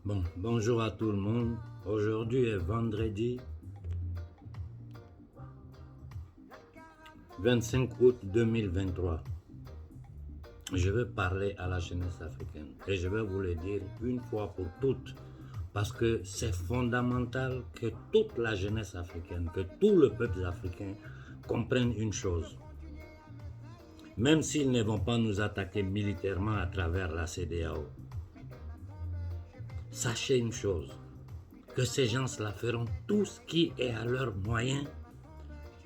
Bon, bonjour à tout le monde. Aujourd'hui est vendredi 25 août 2023. Je vais parler à la jeunesse africaine et je vais vous le dire une fois pour toutes parce que c'est fondamental que toute la jeunesse africaine, que tout le peuple africain comprenne une chose. Même s'ils ne vont pas nous attaquer militairement à travers la CEDEAO, sachez une chose, que ces gens-là feront tout ce qui est à leurs moyens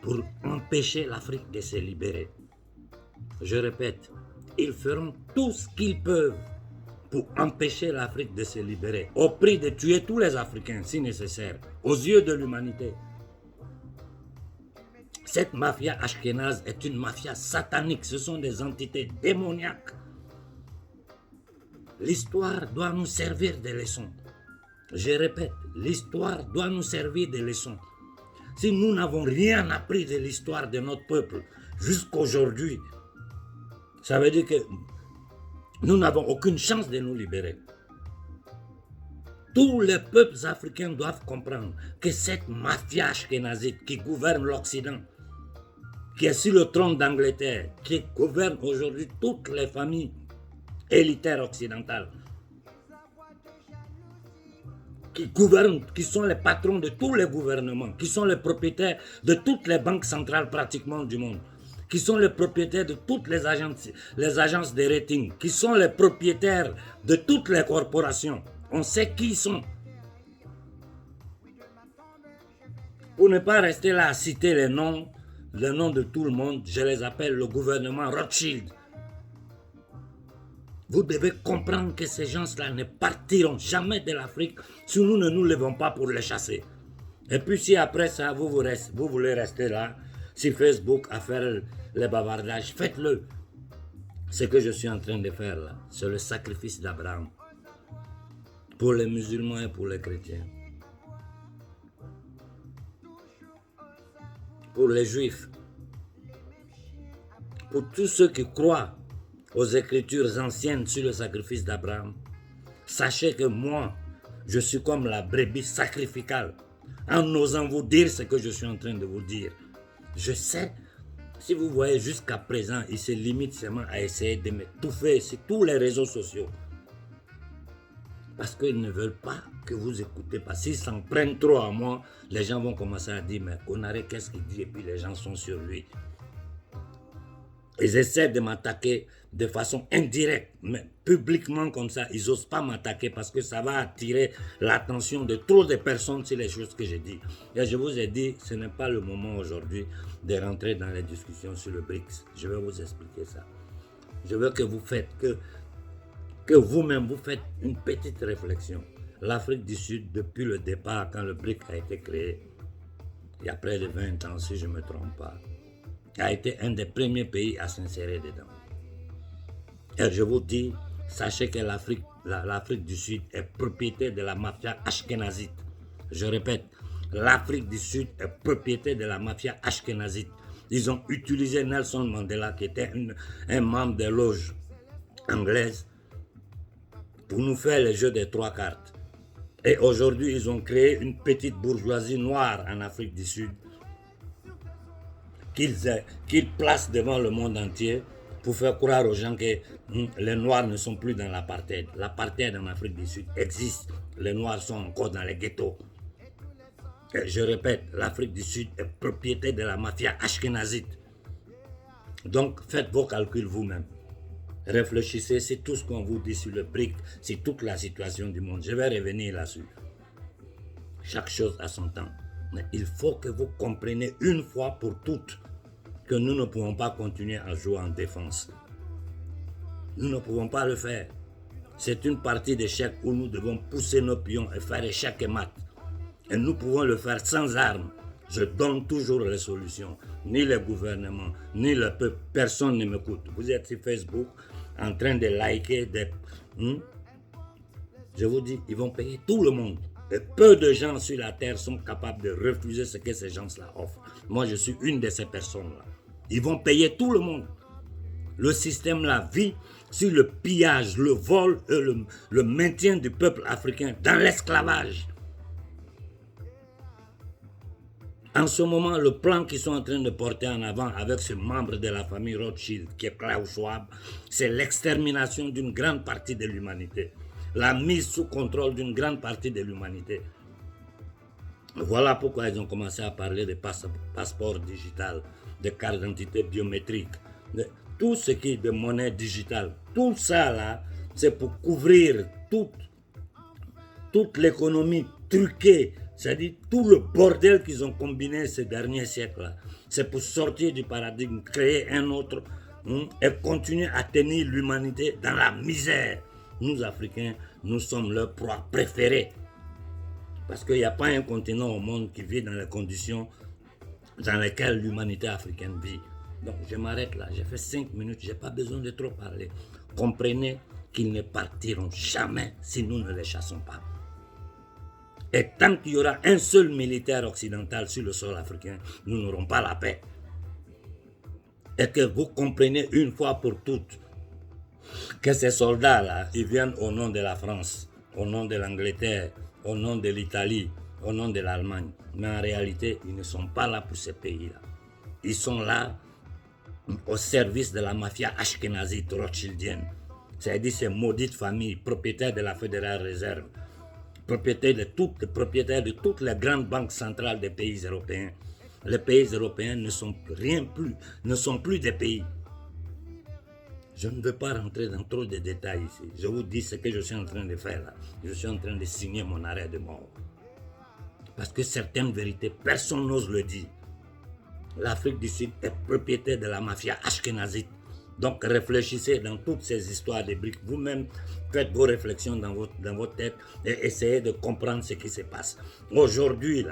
pour empêcher l'Afrique de se libérer. Je répète, ils feront tout ce qu'ils peuvent pour empêcher l'Afrique de se libérer, au prix de tuer tous les Africains si nécessaire, aux yeux de l'humanité. Cette mafia ashkénaze est une mafia satanique, ce sont des entités démoniaques. L'histoire doit nous servir de leçon. Je répète, l'histoire doit nous servir de leçon. Si nous n'avons rien appris de l'histoire de notre peuple jusqu'aujourd'hui, ça veut dire que nous n'avons aucune chance de nous libérer. Tous les peuples africains doivent comprendre que cette mafia ashkénazite qui gouverne l'Occident, qui est sur le trône d'Angleterre, qui gouverne aujourd'hui toutes les familles élitaires occidentales, qui gouvernent, qui sont les patrons de tous les gouvernements, qui sont les propriétaires de toutes les banques centrales pratiquement du monde, qui sont les propriétaires de toutes les agences de rating, qui sont les propriétaires de toutes les corporations. On sait qui ils sont. Pour ne pas rester là à citer les noms de tout le monde, je les appelle le gouvernement Rothschild. Vous devez comprendre que ces gens-là ne partiront jamais de l'Afrique si nous ne nous levons pas pour les chasser. Et puis si après ça, vous voulez rester là, sur Facebook, à faire les bavardages, faites-le. Ce que je suis en train de faire là, c'est le sacrifice d'Abraham. Pour les musulmans et pour les chrétiens. Pour les juifs. Pour tous ceux qui croient aux écritures anciennes sur le sacrifice d'Abraham, sachez que moi, je suis comme la brebis sacrificale, en osant vous dire ce que je suis en train de vous dire. Je sais, si vous voyez jusqu'à présent, ils se limitent seulement à essayer de m'étouffer sur tous les réseaux sociaux. Parce qu'ils ne veulent pas que vous écoutez. Parce qu'ils s'en prennent trop à moi, les gens vont commencer à dire, mais Konaré, qu'est-ce qu'il dit? Et puis les gens sont sur lui. Ils essaient de m'attaquer de façon indirecte, mais publiquement comme ça, ils n'osent pas m'attaquer parce que ça va attirer l'attention de trop de personnes sur les choses que j'ai dit. Et je vous ai dit, ce n'est pas le moment aujourd'hui de rentrer dans les discussions sur le BRICS. Je vais vous expliquer ça. Je veux que vous faites, que vous-même vous faites une petite réflexion. L'Afrique du Sud, depuis le départ, quand le BRICS a été créé, il y a près de 20 ans, si je ne me trompe pas, a été un des premiers pays à s'insérer dedans. Et je vous dis, sachez que l'Afrique du Sud est propriétaire de la mafia ashkénazite. Je répète, l'Afrique du Sud est propriétaire de la mafia ashkénazite. Ils ont utilisé Nelson Mandela, qui était un membre des loges anglaises, pour nous faire le jeu des trois cartes. Et aujourd'hui, ils ont créé une petite bourgeoisie noire en Afrique du Sud, qu'ils placent devant le monde entier pour faire croire aux gens que les Noirs ne sont plus dans l'apartheid. L'apartheid en Afrique du Sud existe. Les Noirs sont encore dans les ghettos. Et je répète, l'Afrique du Sud est propriétaire de la mafia ashkénazite. Donc faites vos calculs vous-même. Réfléchissez, c'est tout ce qu'on vous dit sur le BRICS, c'est toute la situation du monde. Je vais revenir là-dessus. Chaque chose a son temps. Mais il faut que vous compreniez une fois pour toutes que nous ne pouvons pas continuer à jouer en défense. Nous ne pouvons pas le faire. C'est une partie d'échec où nous devons pousser nos pions et faire échec et mat. Et nous pouvons le faire sans armes. Je donne toujours les solutions. Ni le gouvernement, ni le peuple. Personne ne m'écoute. Vous êtes sur Facebook en train de liker des... Je vous dis, ils vont payer tout le monde. Et peu de gens sur la terre sont capables de refuser ce que ces gens-là offrent. Moi, je suis une de ces personnes-là. Ils vont payer tout le monde. Le système-là vit sur le pillage, le vol et le maintien du peuple africain dans l'esclavage. En ce moment, le plan qu'ils sont en train de porter en avant avec ce membre de la famille Rothschild, qui est Klaus Schwab, c'est l'extermination d'une grande partie de l'humanité. La mise sous contrôle d'une grande partie de l'humanité. Voilà pourquoi ils ont commencé à parler de passeports digital, de cartes d'identité biométriques, de tout ce qui est de monnaie digitale. Tout ça là, c'est pour couvrir toute l'économie truquée, c'est-à-dire tout le bordel qu'ils ont combiné ces derniers siècles-là. C'est pour sortir du paradigme, créer un autre et continuer à tenir l'humanité dans la misère. Nous, Africains, nous sommes leur proie préférée. Parce qu'il n'y a pas un continent au monde qui vit dans les conditions dans lesquelles l'humanité africaine vit. Donc je m'arrête là, j'ai fait 5 minutes, je n'ai pas besoin de trop parler. Comprenez qu'ils ne partiront jamais si nous ne les chassons pas. Et tant qu'il y aura un seul militaire occidental sur le sol africain, nous n'aurons pas la paix. Et que vous compreniez une fois pour toutes que ces soldats-là, ils viennent au nom de la France, au nom de l'Angleterre, au nom de l'Italie, au nom de l'Allemagne. Mais en réalité, ils ne sont pas là pour ces pays-là. Ils sont là au service de la mafia ashkénazite rothschildienne. C'est-à-dire ces maudites familles propriétaires de la Fédérale Réserve, propriétaires de toutes les grandes banques centrales des pays européens. Les pays européens ne sont plus des pays. Je ne veux pas rentrer dans trop de détails ici. Je vous dis ce que je suis en train de faire là. Je suis en train de signer mon arrêt de mort. Parce que certaines vérités, personne n'ose le dire. L'Afrique du Sud est propriétaire de la mafia ashkénazite. Donc réfléchissez dans toutes ces histoires de briques. Vous-même, faites vos réflexions dans votre tête et essayez de comprendre ce qui se passe. Aujourd'hui,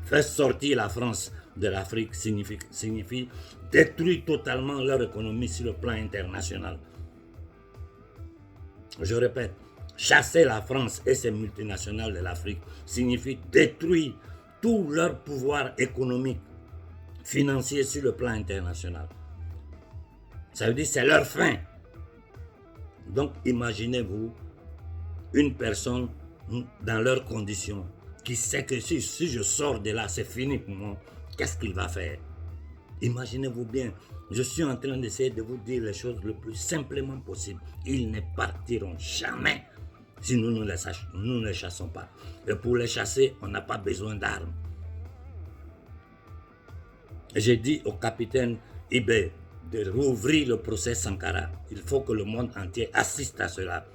faire sortir la France de l'Afrique signifie détruire totalement leur économie sur le plan international. Je répète, chasser la France et ses multinationales de l'Afrique signifie détruire tout leur pouvoir économique, financier sur le plan international. Ça veut dire que c'est leur fin. Donc imaginez-vous une personne dans leurs conditions qui sait que si je sors de là, c'est fini pour moi, qu'est-ce qu'il va faire? Imaginez-vous bien, je suis en train d'essayer de vous dire les choses le plus simplement possible. Ils ne partiront jamais si nous ne les chassons pas. Et pour les chasser, on n'a pas besoin d'armes. J'ai dit au capitaine Ibé de rouvrir le procès Sankara. Il faut que le monde entier assiste à cela.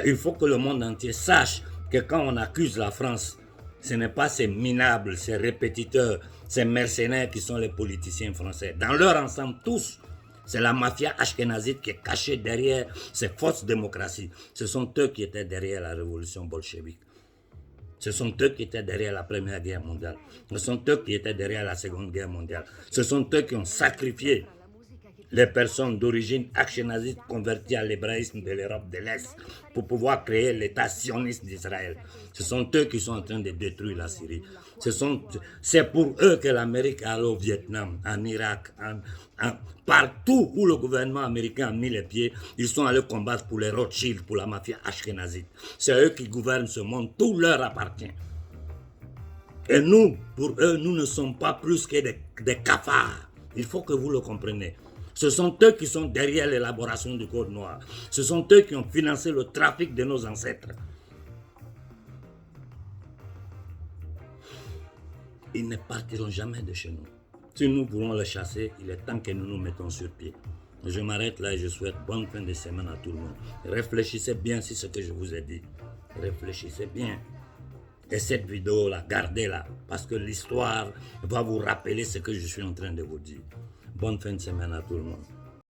Il faut que le monde entier sache que quand on accuse la France, ce n'est pas ces minables, ces répétiteurs, ces mercenaires qui sont les politiciens français. Dans leur ensemble, tous, c'est la mafia ashkénazite qui est cachée derrière ces fausses démocraties. Ce sont eux qui étaient derrière la révolution bolchevique. Ce sont eux qui étaient derrière la Première Guerre mondiale. Ce sont eux qui étaient derrière la Seconde Guerre mondiale. Ce sont eux qui ont sacrifié les personnes d'origine ashkénazite converties à l'hébraïsme de l'Europe de l'Est pour pouvoir créer l'État sioniste d'Israël. Ce sont eux qui sont en train de détruire la Syrie. C'est pour eux que l'Amérique est allée au Vietnam, en Irak, partout où le gouvernement américain a mis les pieds, ils sont allés combattre pour les Rothschild, pour la mafia ashkénazite. C'est eux qui gouvernent ce monde, tout leur appartient. Et nous, pour eux, nous ne sommes pas plus que des cafards. Il faut que vous le compreniez. Ce sont eux qui sont derrière l'élaboration du Code noir. Ce sont eux qui ont financé le trafic de nos ancêtres. Ils ne partiront jamais de chez nous. Si nous voulons les chasser, il est temps que nous nous mettons sur pied. Je m'arrête là et je souhaite bonne fin de semaine à tout le monde. Réfléchissez bien sur ce que je vous ai dit. Réfléchissez bien. Et cette vidéo-là, gardez-la. Parce que l'histoire va vous rappeler ce que je suis en train de vous dire. Bonne fin de semaine à tout le monde.